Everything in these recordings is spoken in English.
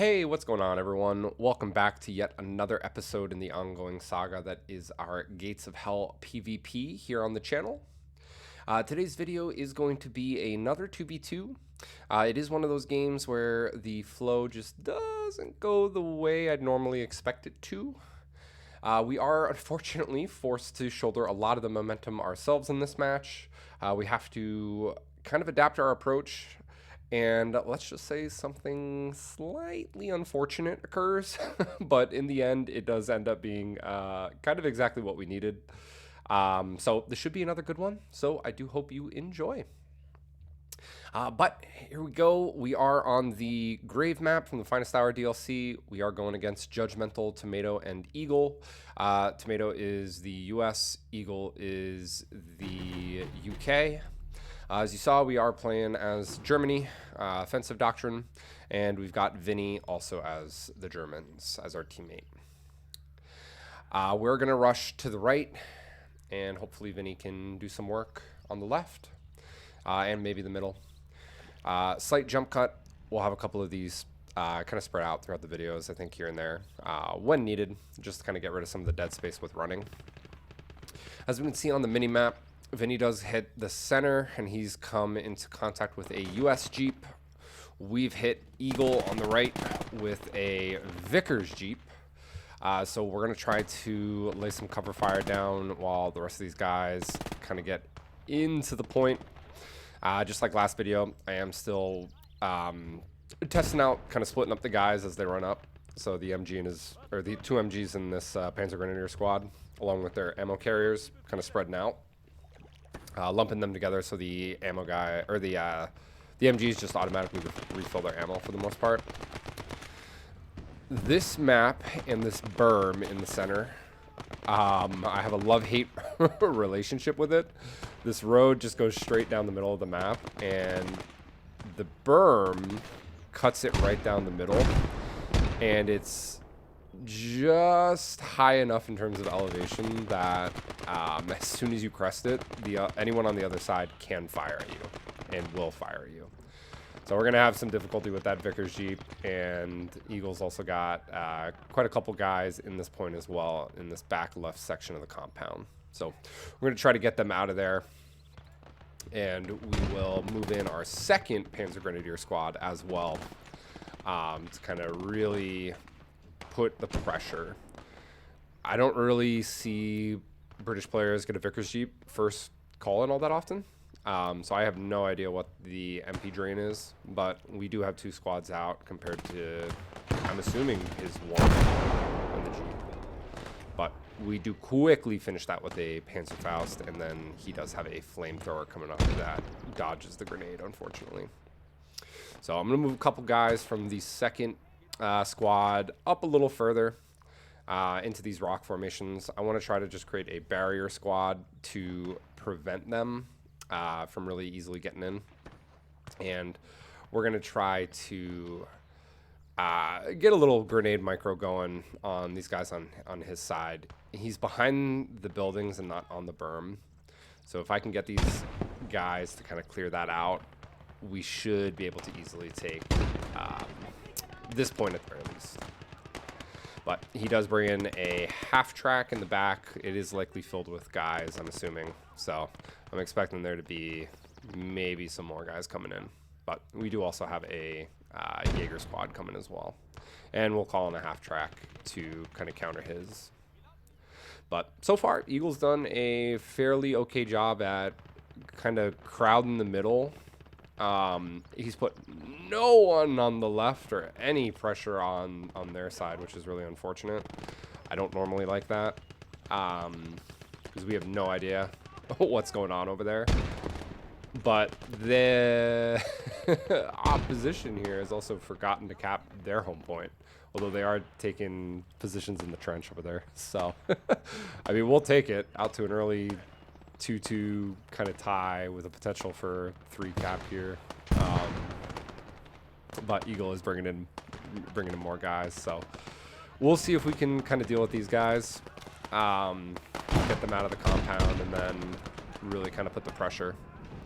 Hey, what's going on, everyone? Welcome back to yet another episode in the ongoing saga that is our Gates of Hell PvP here on the channel. Today's video is going to be another 2v2. It is one of those games where the flow just doesn't go the way I'd normally expect it to. We are unfortunately forced to shoulder a lot of the momentum ourselves in this match. We have to kind of adapt our approach. And let's just say something slightly unfortunate occurs, but in the end, it does end up being kind of exactly what we needed. So this should be another good one. So I do hope you enjoy. But here we go. We are on the Grave map from the Finest Hour DLC. We are going against Judgmental, Tomato, and Eagle. Tomato is the US, Eagle is the UK. As you saw, we are playing as Germany, Offensive Doctrine, and we've got Vinny also as the Germans, as our teammate. We're going to rush to the right, and hopefully Vinny can do some work on the left, and maybe the middle. Slight jump cut. We'll have a couple of these kind of spread out throughout the videos, I think, here and there, when needed, just to kind of get rid of some of the dead space with running. As we can see on the mini-map, Vinny does hit the center, and he's come into contact with a US Jeep. We've hit Eagle on the right with a Vickers Jeep. So we're going to try to lay some cover fire down while the rest of these guys kind of get into the point. Just like last video, I am still testing out, kind of splitting up the guys as they run up. So the MG and the two MGs in this Panzer Grenadier squad, along with their ammo carriers, kind of spreading out. Lumping them together so the ammo guy, or the MGs just automatically refill their ammo for the most part. This map and this berm in the center, I have a love-hate relationship with it. This road just goes straight down the middle of the map, and the berm cuts it right down the middle, and it's just high enough in terms of elevation that as soon as you crest it, anyone on the other side can fire at you and will fire at you. So we're going to have some difficulty with that Vickers Jeep, and Eagle's also got quite a couple guys in this point as well, in this back left section of the compound. So we're going to try to get them out of there, and we will move in our second Panzer Grenadier squad as well to kind of really put the pressure. I don't really see British players get a Vickers Jeep first call in all that often. So I have no idea what the MP drain is, but we do have two squads out compared to, I'm assuming, his one on the Jeep. But we do quickly finish that with a Panzerfaust, and then he does have a flamethrower coming up that dodges the grenade, unfortunately. So I'm going to move a couple guys from the second squad up a little further into these rock formations. I want to try to just create a barrier squad to prevent them from really easily getting in, and we're going to try to get a little grenade micro going on these guys on his side. He's behind the buildings and not on the berm, so if I can get these guys to kind of clear that out, we should be able to easily take this point at the very least. But he does bring in a half track in the back. It is likely filled with guys, I'm assuming. So I'm expecting there to be maybe some more guys coming in. But we do also have a Jaeger squad coming as well. And we'll call in a half track to kind of counter his. But so far, Eagle's done a fairly okay job at kind of crowding the middle. He's put no one on the left or any pressure on their side, which is really unfortunate. I don't normally like that because we have no idea what's going on over there. But the opposition here has also forgotten to cap their home point, although they are taking positions in the trench over there. So, I mean, we'll take it out to an early 2-2 kind of tie with a potential for 3 cap here. But Eagle is bringing in more guys, so we'll see if we can kind of deal with these guys, get them out of the compound, and then really kind of put the pressure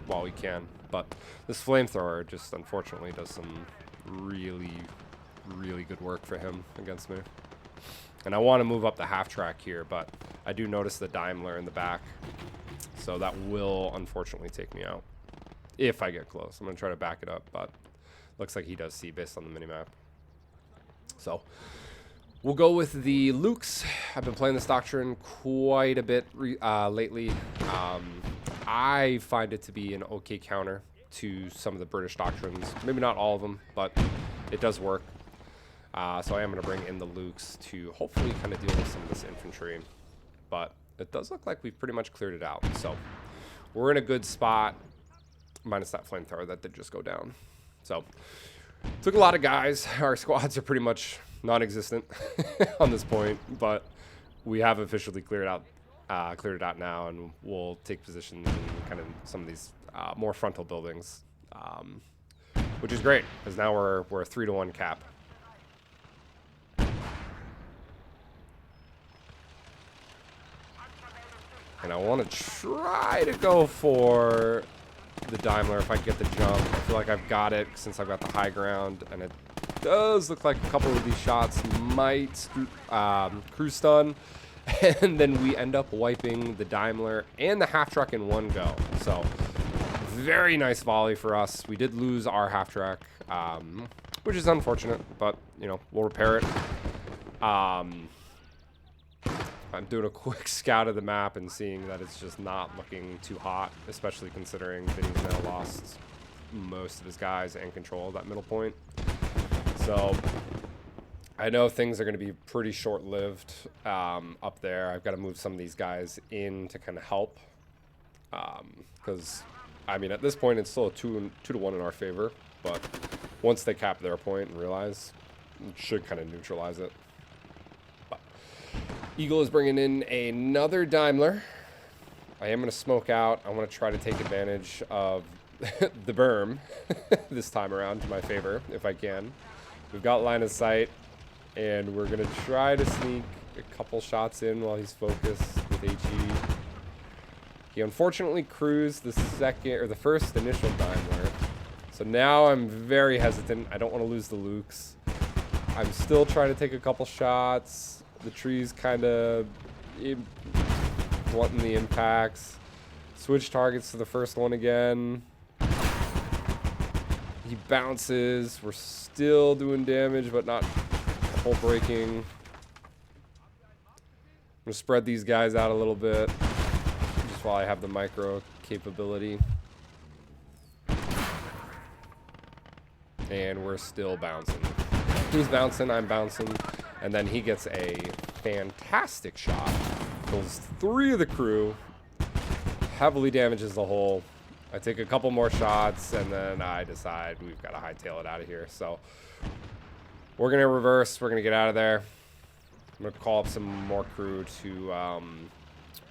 while we can. But this flamethrower just unfortunately does some really really good work for him against me. And I want to move up the half track here, but I do notice the Daimler in the back. So that will unfortunately take me out if I get close. I'm going to try to back it up, but looks like he does see based on the minimap. So we'll go with the Lukes. I've been playing this doctrine quite a bit lately. I find it to be an okay counter to some of the British doctrines. Maybe not all of them, but it does work. So I am going to bring in the Lukes to hopefully kind of deal with some of this infantry. But it does look like we've pretty much cleared it out. So we're in a good spot, minus that flamethrower that did just go down. So took a lot of guys. Our squads are pretty much non-existent on this point, but we have officially cleared it out now, and we'll take position in kind of some of these more frontal buildings, which is great because now we're a 3-to-1 cap. And I want to try to go for the Daimler if I get the jump. I feel like I've got it since I've got the high ground, and it does look like a couple of these shots might crew stun, and then we end up wiping the Daimler and the half track in one go. So very nice volley for us. We did lose our half track, which is unfortunate, but you know, we'll repair it. I'm doing a quick scout of the map and seeing that it's just not looking too hot, especially considering Vinny's now lost most of his guys and control of that middle point. So I know things are going to be pretty short-lived up there. I've got to move some of these guys in to kind of help. Because, I mean, at this point, it's still a 2-to-1 in our favor. But once they cap their point and realize, it should kind of neutralize it. Eagle is bringing in another Daimler. I am going to smoke out. I want to try to take advantage of the berm this time around to my favor, if I can. We've got line of sight, and we're going to try to sneak a couple shots in while he's focused with HE. He unfortunately cruised the first initial Daimler. So now I'm very hesitant. I don't want to lose the Lukes. I'm still trying to take a couple shots. The tree's kind of blunting the impacts. Switch targets to the first one again. He bounces. We're still doing damage, but not full breaking. I'm going to spread these guys out a little bit, just while I have the micro capability. And we're still bouncing. He's bouncing, I'm bouncing. And then he gets a fantastic shot. Kills 3 of the crew. Heavily damages the hull. I take a couple more shots, and then I decide we've got to hightail it out of here. So we're going to reverse. We're going to get out of there. I'm going to call up some more crew to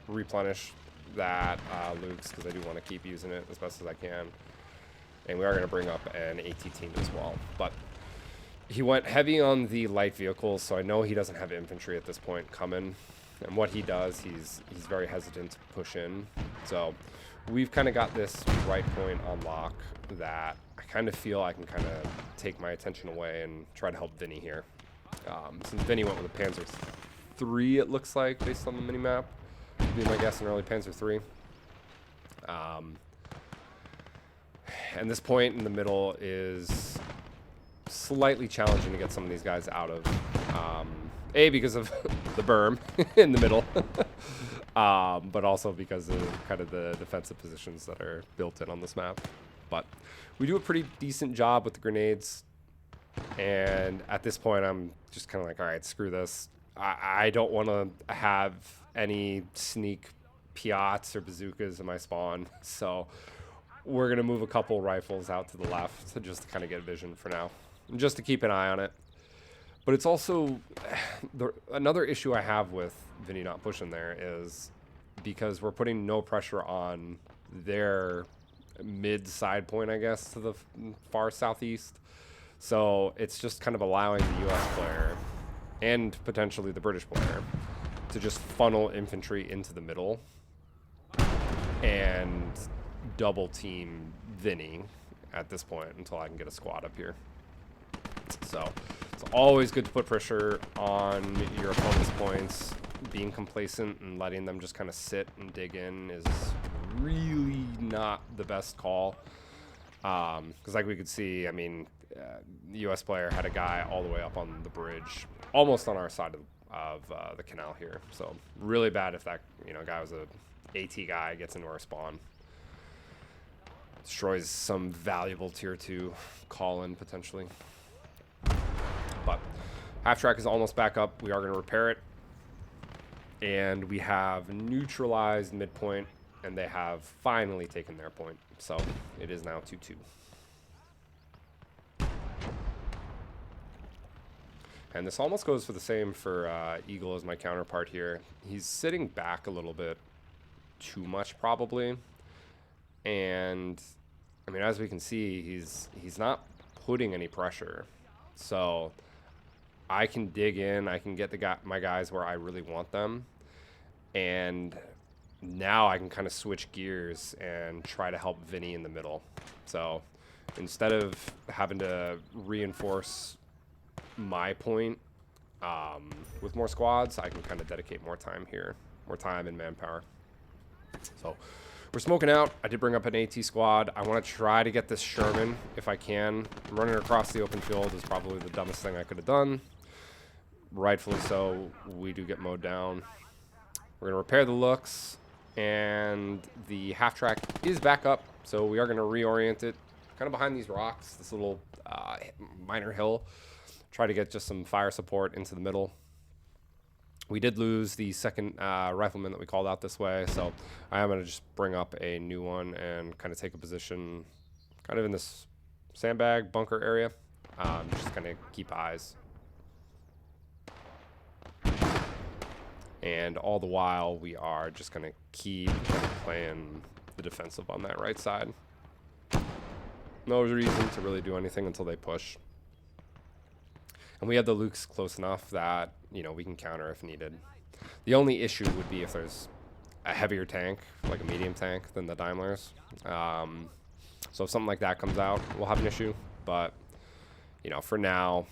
replenish that Luke's, because I do want to keep using it as best as I can. And we are going to bring up an AT team as well. But he went heavy on the light vehicles, so I know he doesn't have infantry at this point coming. And what he does, he's very hesitant to push in. So we've kind of got this right point on lock that I kind of feel I can kind of take my attention away and try to help Vinny here. Since Vinny went with a Panzer III, it looks like, based on the minimap. Would be my guess, an early Panzer III. And this point in the middle is slightly challenging to get some of these guys out of. A, because of the berm in the middle, but also because of kind of the defensive positions that are built in on this map. But we do a pretty decent job with the grenades, and at this point I'm just kind of like, all right, screw this. I don't want to have any sneak Piats or bazookas in my spawn, so we're going to move a couple rifles out to the left to just kind of get vision for now, and just to keep an eye on it. But it's also, another issue I have with Vinny not pushing there is because we're putting no pressure on their mid-side point, I guess, to the far southeast. So it's just kind of allowing the US player, and potentially the British player, to just funnel infantry into the middle and double team Vinny at this point until I can get a squad up here. So it's It's always good to put pressure on your opponent's points. Being complacent and letting them just kind of sit and dig in is really not the best call. Because like we could see, I mean, the U.S. player had a guy all the way up on the bridge, almost on our side of the canal here. So really bad if that guy was a AT guy, gets into our spawn. Destroys some valuable tier 2 call-in potentially. But half track is almost back up. We are going to repair it. And we have neutralized midpoint, and they have finally taken their point. So it is now 2-2. And this almost goes for the same for Eagle as my counterpart here. He's sitting back a little bit too much probably. And I mean, as we can see, he's not putting any pressure. So I can dig in, I can get my guys where I really want them. And now I can kind of switch gears and try to help Vinny in the middle. So instead of having to reinforce my point with more squads, I can kind of dedicate more time here, more time and manpower. So we're smoking out. I did bring up an AT squad. I want to try to get this Sherman if I can. Running across the open field is probably the dumbest thing I could have done. Rightfully so, we do get mowed down. We're going to repair the looks, and the half track is back up, so we are going to reorient it kind of behind these rocks, this little minor hill. Try to get just some fire support into the middle. We did lose the second rifleman that we called out this way, so I am going to just bring up a new one and kind of take a position kind of in this sandbag bunker area. Just kind of keep eyes. And all the while, we are just going to keep playing the defensive on that right side. No reason to really do anything until they push. And we have the Lukes close enough that, we can counter if needed. The only issue would be if there's a heavier tank, like a medium tank, than the Daimlers. So if something like that comes out, we'll have an issue. But, for now,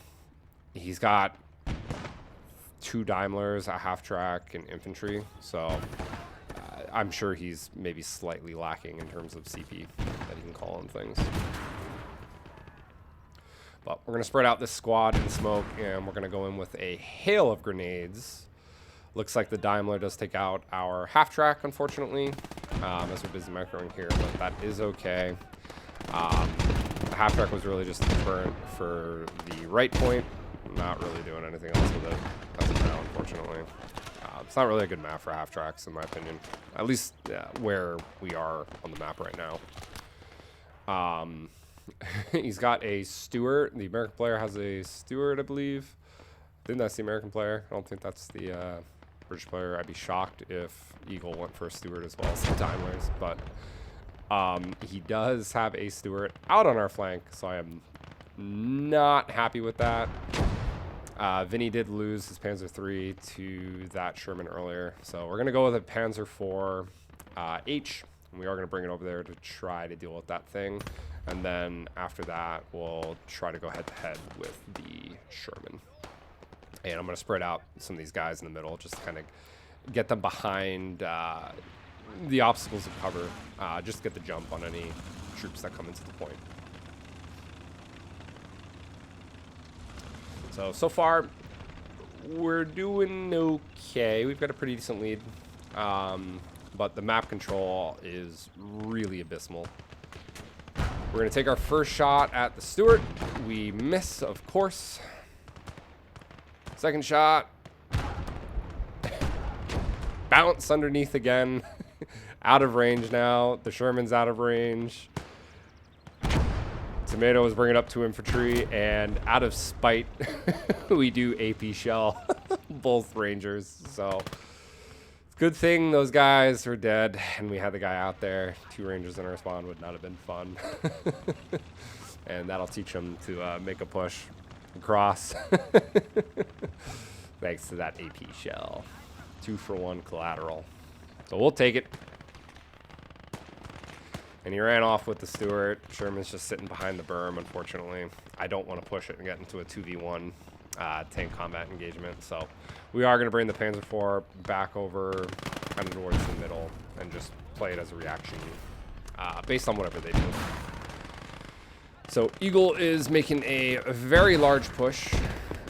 he's got 2 Daimlers, a half track, and infantry. So I'm sure he's maybe slightly lacking in terms of CP that he can call on things. But we're going to spread out this squad in smoke, and we're going to go in with a hail of grenades. Looks like the Daimler does take out our half track, unfortunately, as we're busy microing here, but that is okay. The half track was really just a deterrent for the right point. Not really doing anything else with it as of now, unfortunately. It's not really a good map for half tracks, in my opinion. At least where we are on the map right now. He's got a Stewart. The American player has a Stewart, I believe. I think that's the American player. I don't think that's the British player. I'd be shocked if Eagle went for a Stewart as well as the Daimlers. But he does have a Stewart out on our flank, so I am not happy with that. Vinny did lose his Panzer III to that Sherman earlier, so we're going to go with a Panzer IV H, and we are going to bring it over there to try to deal with that thing. And then after that, we'll try to go head-to-head with the Sherman. And I'm going to spread out some of these guys in the middle, just to kind of get them behind the obstacles of cover, just to get the jump on any troops that come into the point. So far, we're doing okay. We've got a pretty decent lead, but the map control is really abysmal. We're going to take our first shot at the Stewart. We miss, of course. Second shot. Bounce underneath again. Out of range now. The Sherman's out of range. Tomato is bringing up 2 infantry, and out of spite, we do AP shell both Rangers. So good thing those guys are dead, and we had the guy out there. 2 Rangers in our spawn would not have been fun. And that'll teach them to make a push across. Thanks to that AP shell. 2-for-1 collateral. So we'll take it. And he ran off with the Stewart. Sherman's just sitting behind the berm, unfortunately. I don't want to push it and get into a 2v1 tank combat engagement. So we are going to bring the Panzer IV back over kind of towards the middle and just play it as a reaction based on whatever they do. So Eagle is making a very large push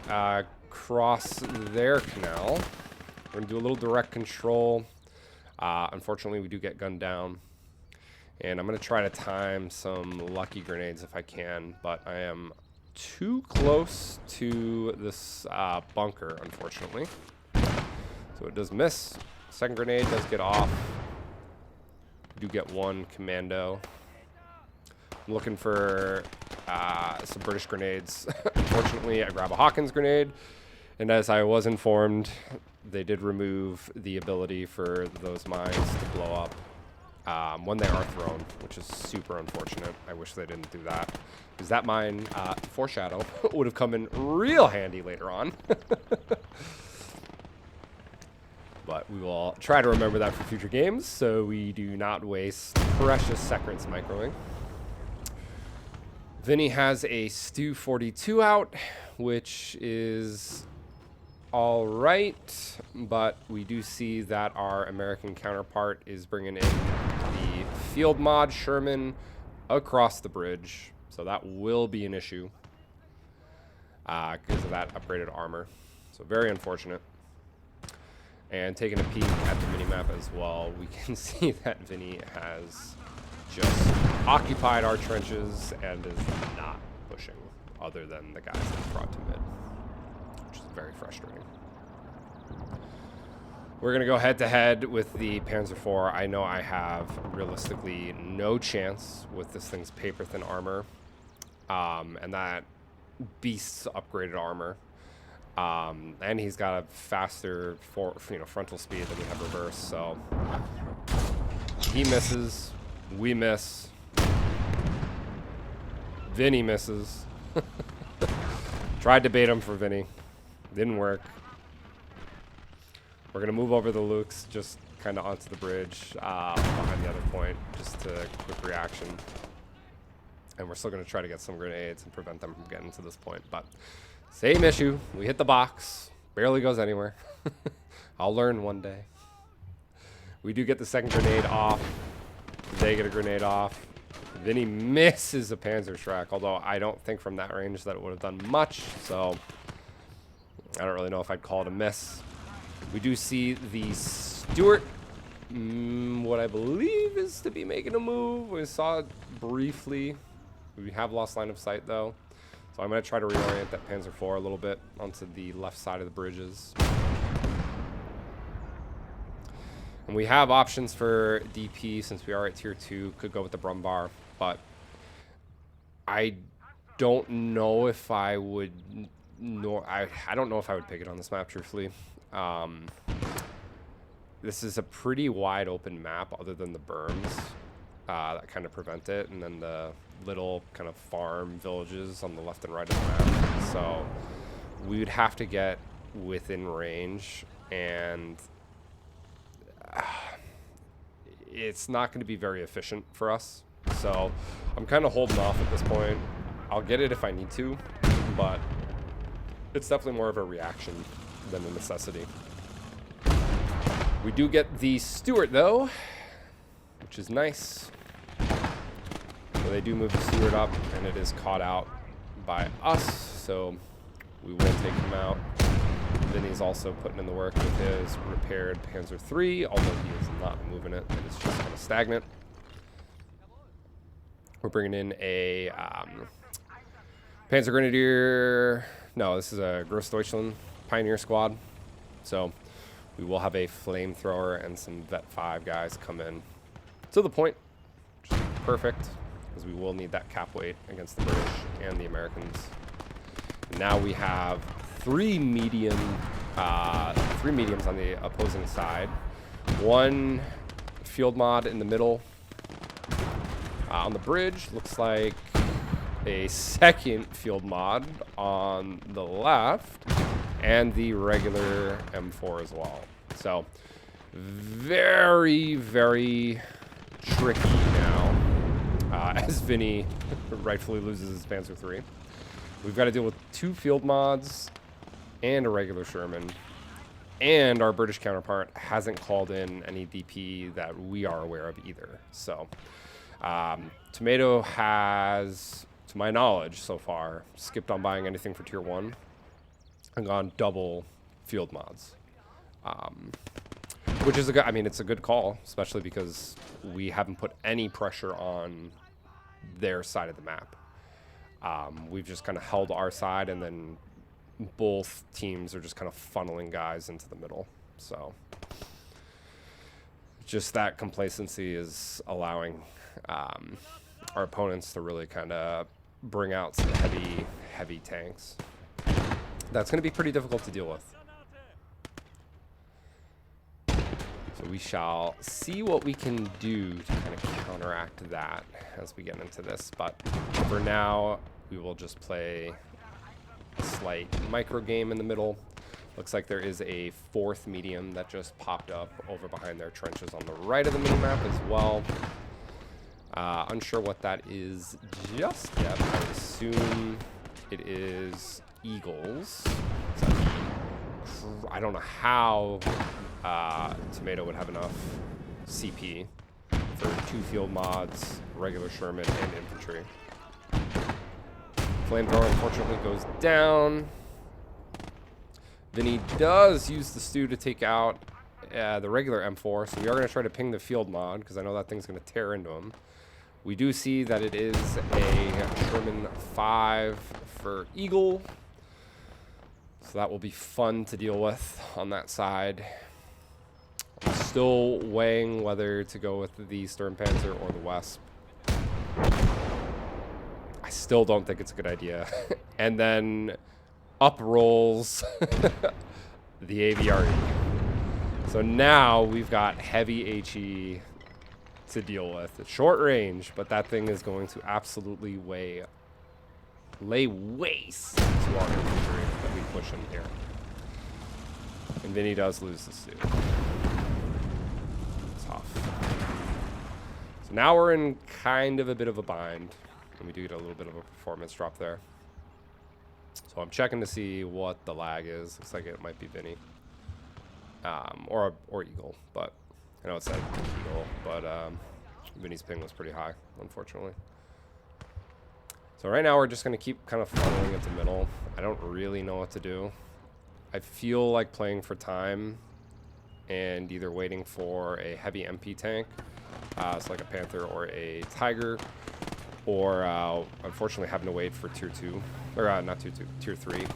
across their canal. We're going to do a little direct control. Unfortunately, we do get gunned down. And I'm going to try to time some lucky grenades if I can, but I am too close to this bunker, unfortunately. So it does miss. Second grenade does get off. We do get one commando. I'm looking for some British grenades. Unfortunately, I grab a Hawkins grenade, and as I was informed, they did remove the ability for those mines to blow up when they are thrown, which is super unfortunate. I wish they didn't do that, because that mine, foreshadow, would have come in real handy later on. But we will try to remember that for future games, so we do not waste precious seconds microing. Vinny has a Stu 42 out, which is all right, but we do see that our American counterpart is bringing in the field mod Sherman across the bridge, so that will be an issue because of that upgraded armor. So very unfortunate. And taking a peek at the minimap as well, we can see that Vinny has just occupied our trenches and is not pushing, other than the guys that brought to mid, which is very frustrating. We're going to go head-to-head with the Panzer IV. I know I have realistically no chance with this thing's paper-thin armor, and that beast's upgraded armor. And he's got a faster frontal speed than we have reverse, so he misses, we miss, Vinny misses. Tried to bait him for Vinny, didn't work. We're gonna move over the Lukes just kind of onto the bridge behind the other point, just a quick reaction, and we're still gonna try to get some grenades and prevent them from getting to this point, but same issue. We hit the box. Barely goes anywhere. I'll learn one day. We do get the second grenade off. They get a grenade off. Vinny misses a Panzerschreck, although I don't think from that range that it would have done much, so I don't really know if I'd call it a miss. We do see the Stuart, what I believe is to be making a move. We saw it briefly. We have lost line of sight, though. So I'm going to try to reorient that Panzer IV a little bit onto the left side of the bridges. And we have options for DP since we are at tier 2. Could go with the Brumbar, but I don't know if I would... I don't know if I would pick it on this map, truthfully. This is a pretty wide open map other than the berms that kind of prevent it, and then the little kind of farm villages on the left and right of the map. So we would have to get within range, and it's not going to be very efficient for us. So I'm kind of holding off at this point. I'll get it if I need to, but it's definitely more of a reaction than a necessity. We do get the Stuart, though, which is nice. So they do move the Stuart up, and it is caught out by us, so we will take him out. Vinny's also putting in the work with his repaired Panzer III, although he is not moving it. It is just kind of stagnant. We're bringing in a Panzer Grenadier. No, this is a Großdeutschland Pioneer Squad. So we will have a flamethrower and some Vet 5 guys come in to the point, which is perfect, because we will need that cap weight against the British and the Americans. And now we have three mediums on the opposing side. One field mod in the middle. On the bridge, looks like a second field mod on the left, and the regular M4 as well. So very, very tricky now, as Vinny rightfully loses his Panzer III. We've got to deal with two field mods and a regular Sherman. And our British counterpart hasn't called in any DP that we are aware of either. So, Tomato has, to my knowledge so far, skipped on buying anything for tier 1 and gone double field mods. Which is a good, I mean, it's a good call, especially because we haven't put any pressure on their side of the map. We've just kind of held our side, and then both teams are just kind of funneling guys into the middle. So just that complacency is allowing our opponents to really kind of bring out some heavy tanks. That's going to be pretty difficult to deal with. So we shall see what we can do to kind of counteract that as we get into this. But for now, we will just play a slight micro game in the middle. Looks like there is a 4th medium that just popped up over behind their trenches on the right of the minimap as well. Unsure what that is just yet. I would assume it is Eagles. I don't know how Tomato would have enough CP for 2 field mods, regular Sherman, and infantry. Flamethrower unfortunately goes down. Vinny does use the stew to take out the regular M4, so we are going to try to ping the field mod because I know that thing's going to tear into him. We do see that it is a Sherman 5 for Eagle, so that will be fun to deal with on that side. I'm still weighing whether to go with the Sturmpanzer or the Wesp. I still don't think it's a good idea. And then up rolls the AVRE. So now we've got heavy HE to deal with. It's short range, but that thing is going to absolutely lay waste to our infantry that we push in here. And Vinny does lose the stew. Tough. So now we're in kind of a bit of a bind. And we do get a little bit of a performance drop there. So I'm checking to see what the lag is. Looks like it might be Vinny. Or Eagle, but I know it said Eagle, but Vinny's ping was pretty high, unfortunately. So right now we're just going to keep kind of funneling into middle. I don't really know what to do. I feel like playing for time and either waiting for a heavy MP tank, so like a Panther or a Tiger, or unfortunately having to wait for tier 2, or not tier 2, tier 3. The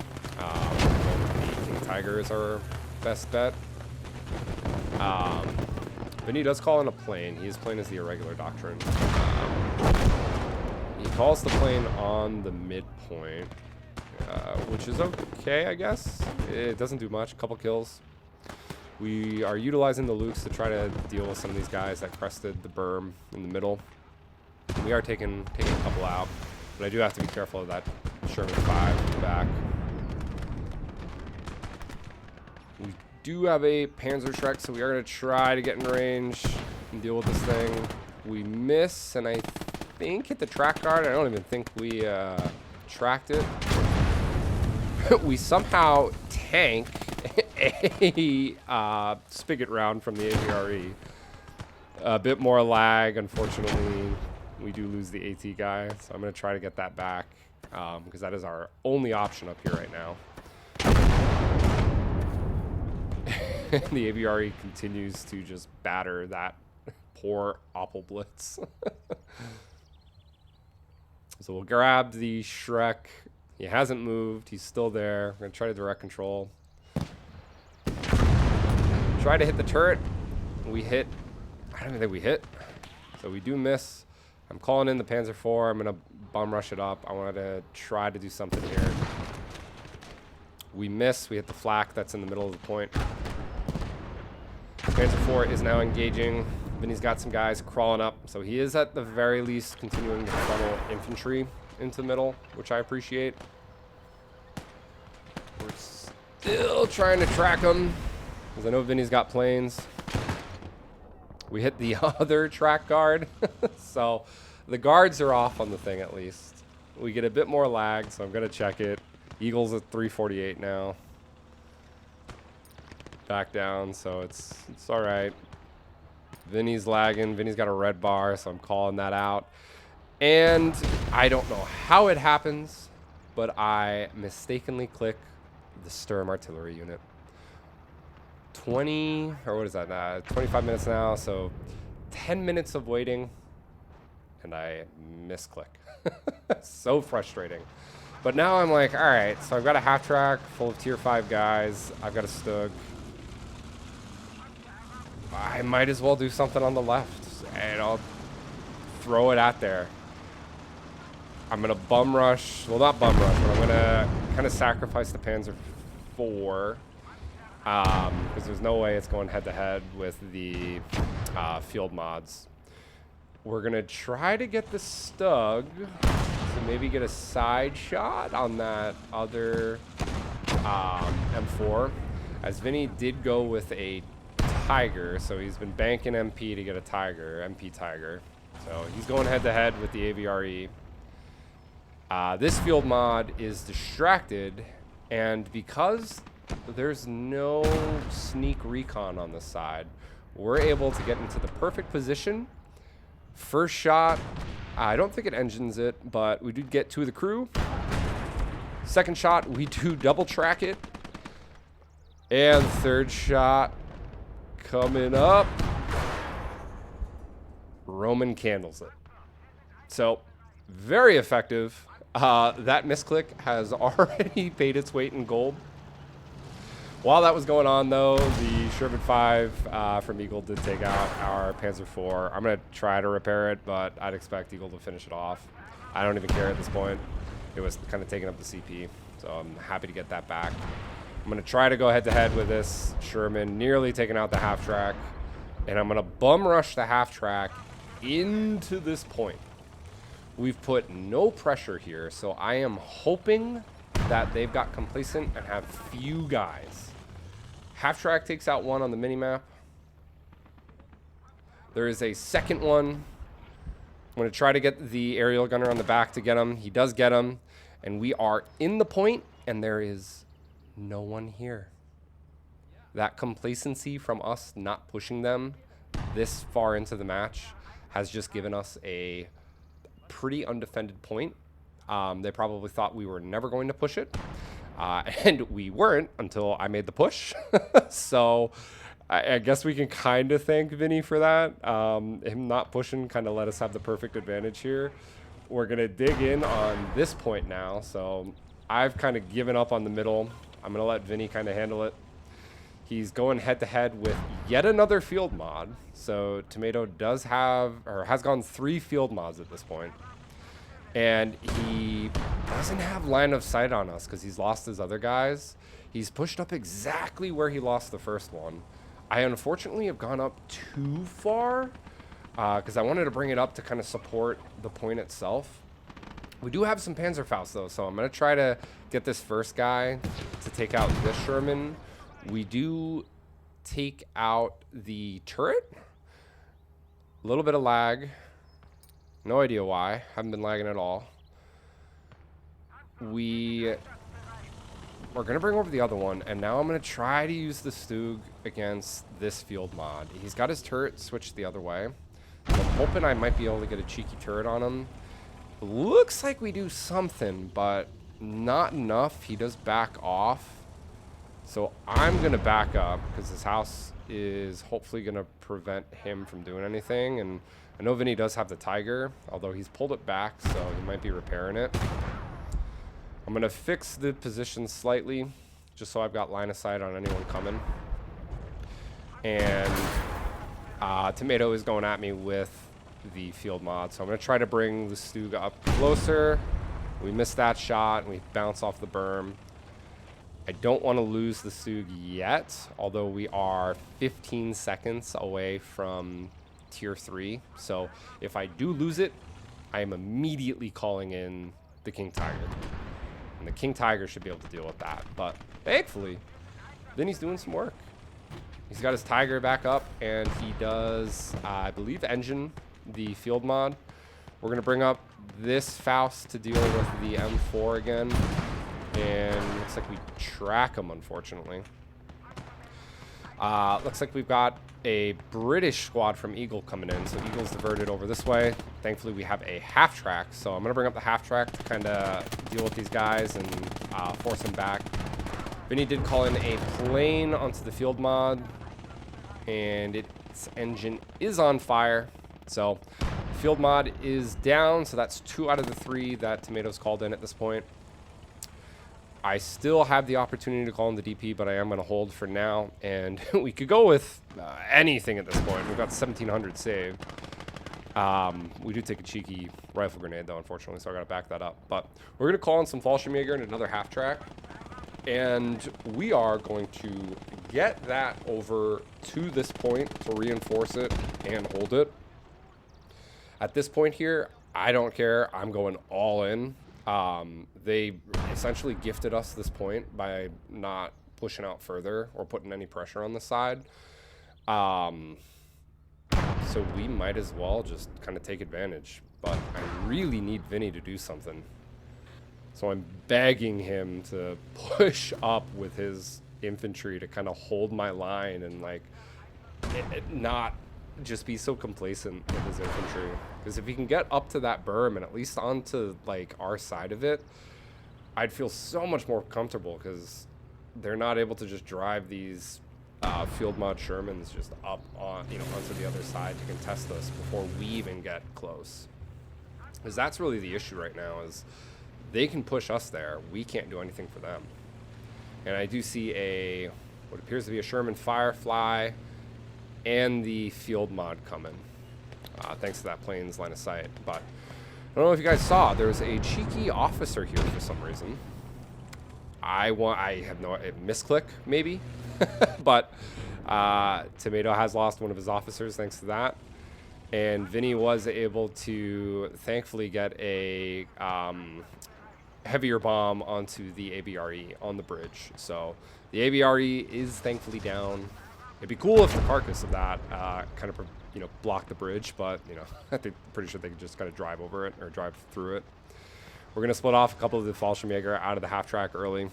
King Tiger is our best bet. Vinny does call in a plane. He is playing as the irregular doctrine. He calls the plane on the midpoint, which is okay, I guess. It doesn't do much. A couple kills. We are utilizing the Lukes to try to deal with some of these guys that crested the berm in the middle. We are taking a couple out, but I do have to be careful of that Sherman 5 in the back. We do have a Panzer Shrek, so we are going to try to get in range and deal with this thing. We miss, and I think hit the track guard. I don't even think we tracked it. We somehow tank a spigot round from the AVRE. A bit more lag, unfortunately. We do lose the AT guy, so I'm going to try to get that back because that is our only option up here right now. The AVRE continues to just batter that poor Opel Blitz. So we'll grab the Shrek. He hasn't moved. He's still there. We're going to try to direct control. Try to hit the turret. We hit. I don't even think we hit. So we do miss. I'm calling in the Panzer IV. I'm going to bomb rush it up. I wanted to try to do something here. We miss. We hit the flak that's in the middle of the point. Panzer IV is now engaging. Vinny's got some guys crawling up. So he is at the very least continuing to funnel infantry into the middle, which I appreciate. We're still trying to track him, because I know Vinny's got planes. We hit the other track guard. So the guards are off on the thing at least. We get a bit more lag, so I'm going to check it. Eagle's at 348 now. back down, so it's all right. Vinny's lagging. Vinny's got a red bar, so I'm calling that out. And I don't know how it happens, but I mistakenly click the Sturm artillery unit. 20, or what is that? 25 minutes now, so 10 minutes of waiting, and I misclick. So frustrating. But now I'm like, all right, so I've got a half track full of tier 5 guys. I've got a Stug. I might as well do something on the left, and I'll throw it out there. I'm going to bum rush. Well, not bum rush, but I'm going to kind of sacrifice the Panzer IV. Because there's no way it's going head-to-head with the field mods. We're going to try to get the Stug to maybe get a side shot on that other M4. As Vinny did go with a Tiger, so he's been banking MP to get a Tiger, MP Tiger. So he's going head-to-head with the AVRE. This field mod is distracted, and because there's no sneak recon on this side, we're able to get into the perfect position. First shot, I don't think it engines it, but we do get 2 of the crew. Second shot, we do double track it. And third shot coming up. Roman candles it. So, very effective. That misclick has already paid its weight in gold. While that was going on, though, the Sherman 5 from Eagle did take out our Panzer IV. I'm going to try to repair it, but I'd expect Eagle to finish it off. I don't even care at this point. It was kind of taking up the CP, so I'm happy to get that back. I'm going to try to go head-to-head with this Sherman, nearly taking out the half-track. And I'm going to bum rush the half-track into this point. We've put no pressure here, so I am hoping that they've got complacent and have few guys. Half-track takes out one on the mini-map. There is a second one. I'm going to try to get the aerial gunner on the back to get him. He does get him. And we are in the point, and there is no one here. That complacency from us not pushing them this far into the match has just given us a pretty undefended point. They probably thought we were never going to push it. And we weren't until I made the push. So I guess we can kind of thank Vinny for that. Him not pushing kind of let us have the perfect advantage here. We're going to dig in on this point now. So I've kind of given up on the middle. I'm going to let Vinny kind of handle it. He's going head-to-head with yet another field mod. So Tomato does have, or has gone 3 field mods at this point. And he doesn't have line of sight on us because he's lost his other guys. He's pushed up exactly where he lost the first one. I unfortunately have gone up too far because I wanted to bring it up to kind of support the point itself. We do have some Panzerfaust though, so I'm going to try to get this first guy to take out this Sherman. We do take out the turret. A little bit of lag. No idea why. Haven't been lagging at all. We're going to bring over the other one, and now I'm going to try to use the Stug against this field mod. He's got his turret switched the other way. So I'm hoping I might be able to get a cheeky turret on him. Looks like we do something, but not enough. He does back off. So I'm going to back up because this house is hopefully going to prevent him from doing anything. And I know Vinny does have the Tiger, although he's pulled it back, so he might be repairing it. I'm going to fix the position slightly, just so I've got line of sight on anyone coming. And Tomato is going at me with the field mod, so I'm going to try to bring the Stug up closer. We missed that shot, and we bounce off the berm. I don't want to lose the Stug yet, although we are 15 seconds away from tier 3. So if I do lose it, I am immediately calling in the King Tiger. And the King Tiger should be able to deal with that. But thankfully, then he's doing some work. He's got his Tiger back up, and he does, I believe, engine the field mod. We're going to bring up this Faust to deal with the M4 again. And looks like we track him, unfortunately. Looks like we've got a British squad from Eagle coming in, so Eagle's diverted over this way. Thankfully, we have a half track, so I'm going to bring up the half track to kind of deal with these guys and force them back. Vinny did call in a plane onto the field mod, and its engine is on fire. So field mod is down, so that's 2 out of the 3 that Tomatoes called in at this point. I still have the opportunity to call in the DP, but I am going to hold for now. And we could go with anything at this point. We've got 1,700 saved. We do take a cheeky rifle grenade, though, unfortunately, so I got to back that up. But we're going to call in some Fallschirmjäger and another half track. And we are going to get that over to this point to reinforce it and hold it. At this point here, I don't care. I'm going all in. They essentially gifted us this point by not pushing out further or putting any pressure on the side. So we might as well just kind of take advantage. But I really need Vinny to do something. So I'm begging him to push up with his infantry to kind of hold my line and like not just be so complacent with his infantry. Because if he can get up to that berm and at least onto like our side of it, I'd feel so much more comfortable, because they're not able to just drive these field mod Shermans just up on, you know, onto the other side to contest us before we even get close. Because that's really the issue right now, is they can push us there. We can't do anything for them. And I do see what appears to be a Sherman Firefly and the field mod coming. Thanks to that plane's line of sight. But I don't know if you guys saw, there's a cheeky officer here for some reason. I have no misclick maybe, but Tomato has lost one of his officers thanks to that. And Vinny was able to thankfully get a heavier bomb onto the ABRE on the bridge. So the ABRE is thankfully down. It'd be cool if the carcass of that kind of, you know, blocked the bridge, but, you know, I'm pretty sure they could just kind of drive over it or drive through it. We're going to split off a couple of the Fallschirmjäger out of the half track early.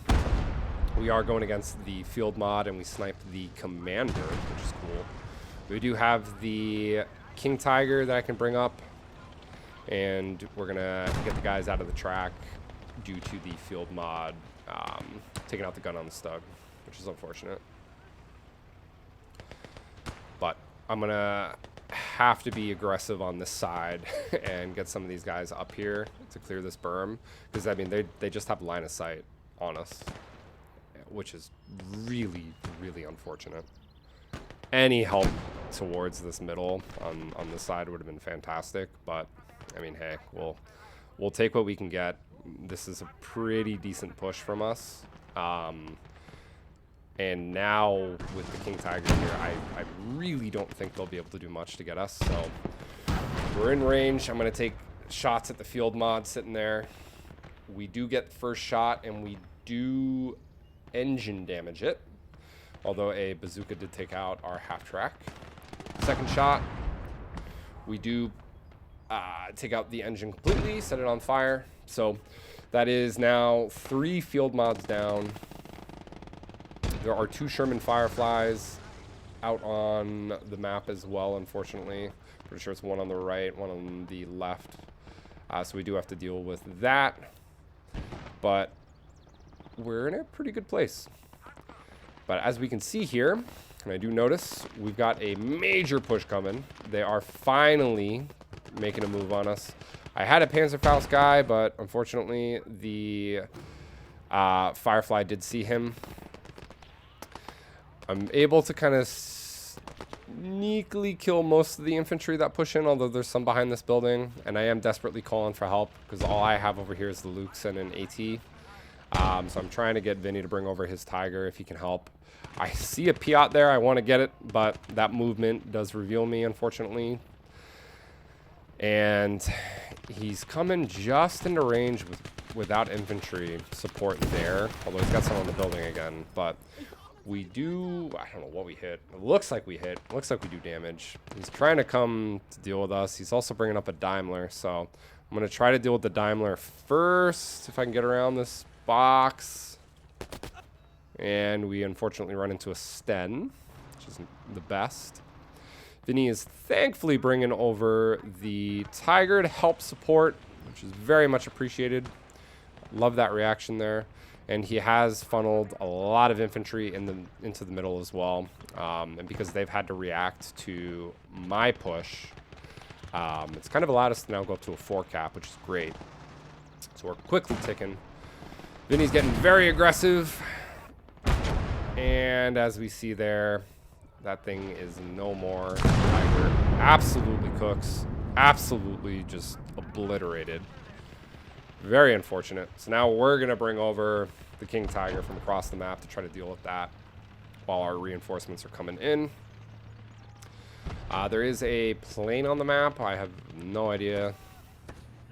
We are going against the field mod, and we sniped the commander, which is cool. We do have the King Tiger that I can bring up, and we're going to get the guys out of the track due to the field mod taking out the gun on the Stug, which is unfortunate. But I'm going to have to be aggressive on this side and get some of these guys up here to clear this berm, because, I mean, they just have line of sight on us, which is really, really unfortunate. Any help towards this middle on this side would have been fantastic, but, I mean, hey, we'll take what we can get. This is a pretty decent push from us. And now with the King Tiger here, I really don't think they'll be able to do much to get us. So we're in range. I'm going to take shots at the field mod sitting there. We do get the first shot, and we do engine damage it. Although a bazooka did take out our half track. Second shot, we do take out the engine completely, set it on fire. So that is now 3 field mods down. There are 2 Sherman Fireflies out on the map as well, unfortunately. Pretty sure it's one on the right, one on the left. So we do have to deal with that. But we're in a pretty good place. But as we can see here, and I do notice, we've got a major push coming. They are finally making a move on us. I had a Panzerfaust guy, but unfortunately the Firefly did see him. I'm able to kind of sneakily kill most of the infantry that push in, although there's some behind this building, and I am desperately calling for help because all I have over here is the Lukes and an AT. So I'm trying to get Vinny to bring over his Tiger if he can help. I see a Piat there. I want to get it, but that movement does reveal me, unfortunately. And he's coming just into range without infantry support there, although he's got someone on the building again. But we do, I don't know what we hit. It looks like we hit. It looks like we do damage. He's trying to come to deal with us. He's also bringing up a Daimler, so I'm going to try to deal with the Daimler first, if I can get around this box. And we unfortunately run into a Sten, which is the best. Vinny is thankfully bringing over the Tiger to help support, which is very much appreciated. Love that reaction there. And he has funneled a lot of infantry into the middle as well. And because they've had to react to my push, it's kind of allowed us to now go up to a 4 cap, which is great. So we're quickly ticking. Vinny's getting very aggressive. And as we see there, that thing is no more. Tiger absolutely cooks. Absolutely just obliterated. Very unfortunate. So now we're going to bring over the King Tiger from across the map to try to deal with that while our reinforcements are coming in. There is a plane on the map. I have no idea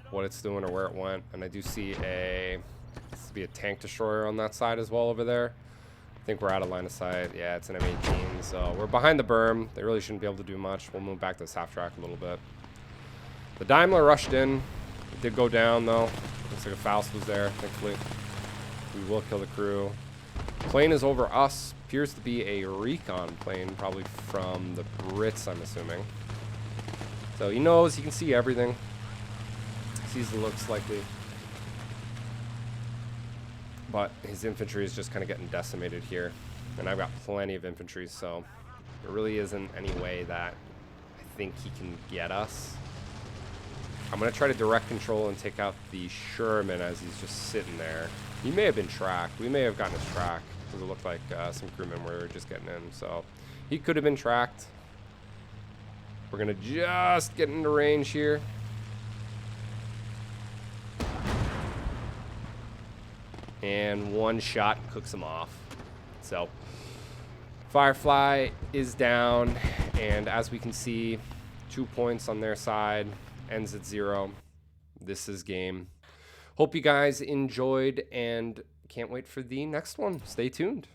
what it's doing or where it went. And I do see this to be a tank destroyer on that side as well over there. I think we're out of line of sight. Yeah, it's an M18, so we're behind the berm. They really shouldn't be able to do much. We'll move back to this half track a little bit. The Daimler rushed in. It did go down, though. Looks like a Faust was there, thankfully. We will kill the crew. Plane is over us. Appears to be a recon plane, probably from the Brits, I'm assuming. So he knows, he can see everything. Sees the looks likely. But his infantry is just kind of getting decimated here. And I've got plenty of infantry, so there really isn't any way that I think he can get us. I'm going to try to direct control and take out the Sherman as he's just sitting there. He may have been tracked. We may have gotten his track, because it looked like some crewmen were just getting in. So he could have been tracked. We're going to just get into range here. And one shot cooks him off. So Firefly is down, and as we can see, 2 points on their side, ends at 0. This is game. Hope you guys enjoyed, and can't wait for the next one. Stay tuned.